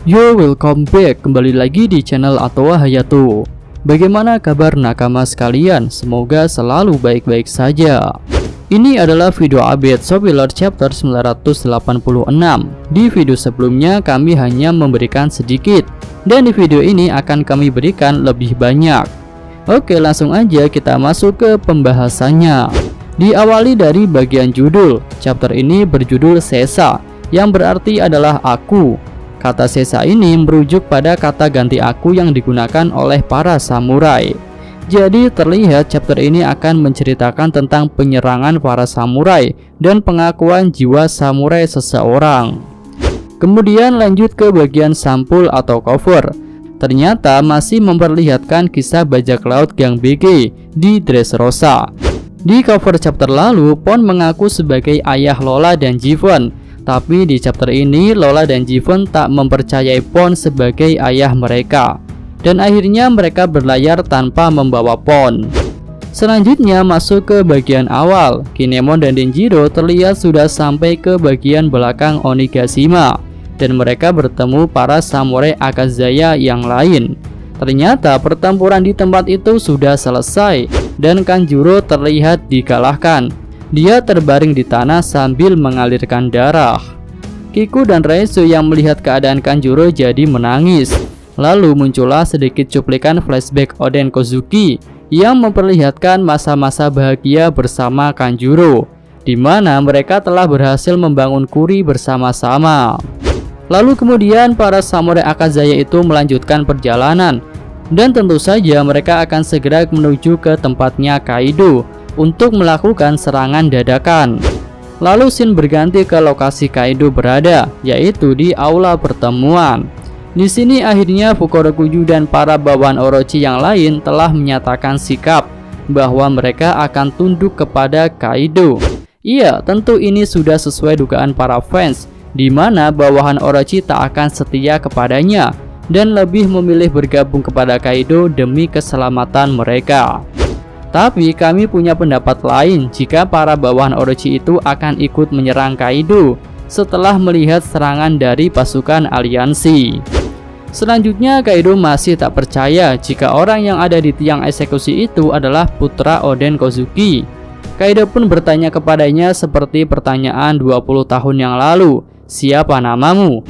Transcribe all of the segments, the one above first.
Yo, welcome back, kembali lagi di channel Atowa Hayato. Bagaimana kabar nakama sekalian? Semoga selalu baik-baik saja. Ini adalah video update Soul Wheeler chapter 986. Di video sebelumnya kami hanya memberikan sedikit, dan di video ini akan kami berikan lebih banyak. Oke, langsung aja kita masuk ke pembahasannya. Diawali dari bagian judul. Chapter ini berjudul Sesa, yang berarti adalah aku. Kata Sesa ini merujuk pada kata ganti aku yang digunakan oleh para samurai. Jadi terlihat chapter ini akan menceritakan tentang penyerangan para samurai dan pengakuan jiwa samurai seseorang. Kemudian lanjut ke bagian sampul atau cover. Ternyata masih memperlihatkan kisah bajak laut Gang BG di Dressrosa. Di cover chapter lalu, Pon mengaku sebagai ayah Lola dan Jiven. Tapi di chapter ini Lola dan Jiven tak mempercayai Pon sebagai ayah mereka, dan akhirnya mereka berlayar tanpa membawa Pon. Selanjutnya masuk ke bagian awal. Kinemon dan Denjiro terlihat sudah sampai ke bagian belakang Onigashima, dan mereka bertemu para samurai Akazaya yang lain. Ternyata pertempuran di tempat itu sudah selesai, dan Kanjuro terlihat dikalahkan. Dia terbaring di tanah sambil mengalirkan darah. Kiku dan Reisu yang melihat keadaan Kanjuro jadi menangis. Lalu muncullah sedikit cuplikan flashback Oden Kozuki yang memperlihatkan masa-masa bahagia bersama Kanjuro, di mana mereka telah berhasil membangun Kuri bersama-sama. Lalu kemudian para samurai Akazaya itu melanjutkan perjalanan, dan tentu saja mereka akan segera menuju ke tempatnya Kaido untuk melakukan serangan dadakan. Lalu scene berganti ke lokasi Kaido berada, yaitu di aula pertemuan. Di sini akhirnya Fukurokuju dan para bawahan Orochi yang lain telah menyatakan sikap bahwa mereka akan tunduk kepada Kaido. Iya, tentu ini sudah sesuai dugaan para fans, di mana bawahan Orochi tak akan setia kepadanya dan lebih memilih bergabung kepada Kaido demi keselamatan mereka. Tapi kami punya pendapat lain jika para bawahan Orochi itu akan ikut menyerang Kaido setelah melihat serangan dari pasukan aliansi. Selanjutnya Kaido masih tak percaya jika orang yang ada di tiang eksekusi itu adalah putra Oden Kozuki. Kaido pun bertanya kepadanya seperti pertanyaan 20 tahun yang lalu, siapa namamu?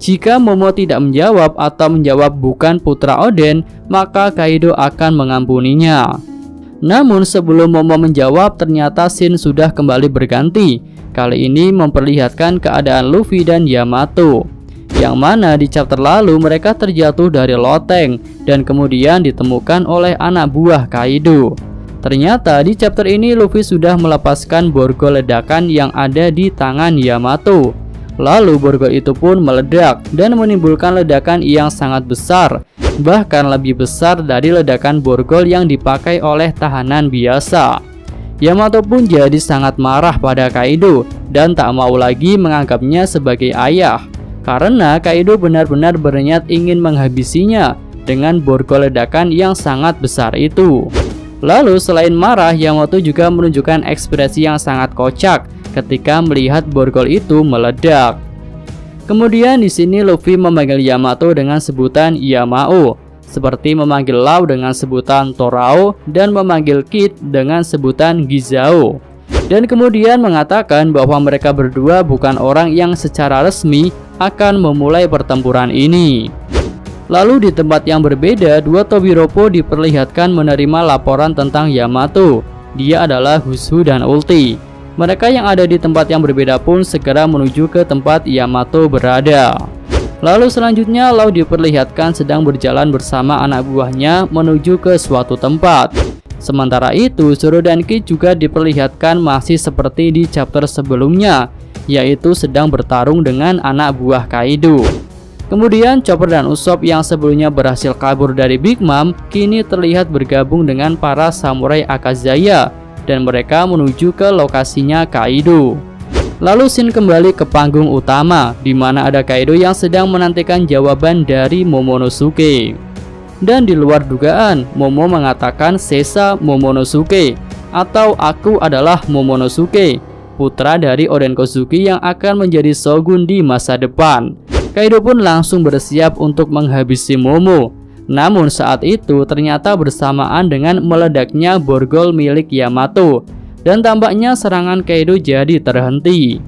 Jika Momo tidak menjawab atau menjawab bukan putra Oden, maka Kaido akan mengampuninya. Namun sebelum Momo menjawab, ternyata scene sudah kembali berganti. Kali ini memperlihatkan keadaan Luffy dan Yamato, yang mana di chapter lalu mereka terjatuh dari loteng dan kemudian ditemukan oleh anak buah Kaido. Ternyata di chapter ini Luffy sudah melepaskan borgol ledakan yang ada di tangan Yamato. Lalu borgol itu pun meledak dan menimbulkan ledakan yang sangat besar, bahkan lebih besar dari ledakan borgol yang dipakai oleh tahanan biasa. Yamato pun jadi sangat marah pada Kaido dan tak mau lagi menganggapnya sebagai ayah, karena Kaido benar-benar berniat ingin menghabisinya dengan borgol ledakan yang sangat besar itu. Lalu selain marah, Yamato juga menunjukkan ekspresi yang sangat kocak ketika melihat borgol itu meledak. Kemudian di sini Luffy memanggil Yamato dengan sebutan Yamao, seperti memanggil Lau dengan sebutan Torao dan memanggil Kid dengan sebutan Gizao. Dan kemudian mengatakan bahwa mereka berdua bukan orang yang secara resmi akan memulai pertempuran ini. Lalu di tempat yang berbeda, dua Tobiropo diperlihatkan menerima laporan tentang Yamato. Dia adalah Hushu dan Ulti. Mereka yang ada di tempat yang berbeda pun segera menuju ke tempat Yamato berada. Lalu selanjutnya Lau diperlihatkan sedang berjalan bersama anak buahnya menuju ke suatu tempat. Sementara itu Zoro dan Kid juga diperlihatkan masih seperti di chapter sebelumnya, yaitu sedang bertarung dengan anak buah Kaido. Kemudian Chopper dan Usopp yang sebelumnya berhasil kabur dari Big Mom kini terlihat bergabung dengan para samurai Akazaya, dan mereka menuju ke lokasinya Kaido. Lalu scene kembali ke panggung utama, di mana ada Kaido yang sedang menantikan jawaban dari Momonosuke. Dan di luar dugaan, Momo mengatakan Sesa Momonosuke, atau aku adalah Momonosuke, putra dari Oden Kozuki yang akan menjadi shogun di masa depan. Kaido pun langsung bersiap untuk menghabisi Momo. Namun saat itu ternyata bersamaan dengan meledaknya borgol milik Yamato, dan tampaknya serangan Kaido jadi terhenti.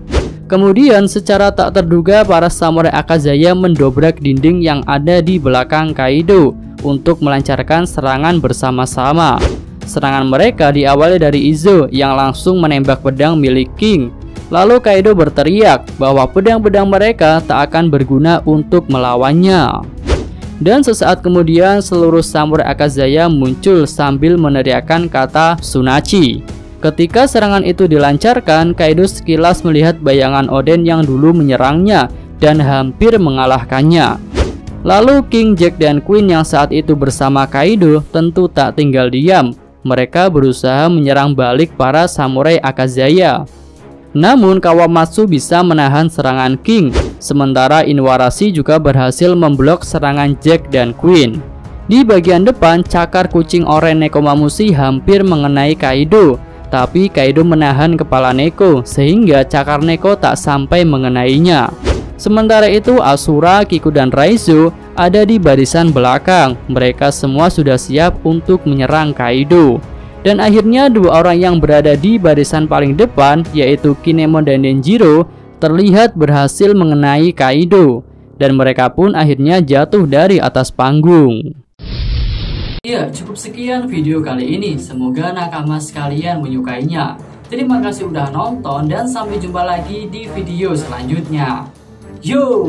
Kemudian secara tak terduga para samurai Akazaya mendobrak dinding yang ada di belakang Kaido untuk melancarkan serangan bersama-sama. Serangan mereka diawali dari Izo yang langsung menembak pedang milik King. Lalu Kaido berteriak bahwa pedang-pedang mereka tak akan berguna untuk melawannya. Dan sesaat kemudian seluruh samurai Akazaya muncul sambil meneriakkan kata Tsunachi. Ketika serangan itu dilancarkan, Kaido sekilas melihat bayangan Oden yang dulu menyerangnya dan hampir mengalahkannya. Lalu King, Jack, dan Queen yang saat itu bersama Kaido tentu tak tinggal diam. Mereka berusaha menyerang balik para samurai Akazaya. Namun Kawamatsu bisa menahan serangan King, sementara Inuarashi juga berhasil memblok serangan Jack dan Queen. Di bagian depan, cakar kucing oranye Nekomamushi hampir mengenai Kaido, tapi Kaido menahan kepala Neko sehingga cakar Neko tak sampai mengenainya. Sementara itu Asura, Kiku, dan Raizo ada di barisan belakang. Mereka semua sudah siap untuk menyerang Kaido. Dan akhirnya dua orang yang berada di barisan paling depan, yaitu Kinemon dan Denjiro, terlihat berhasil mengenai Kaido. Dan mereka pun akhirnya jatuh dari atas panggung. Ya, cukup sekian video kali ini. Semoga nakama sekalian menyukainya. Terima kasih udah nonton dan sampai jumpa lagi di video selanjutnya. Yo!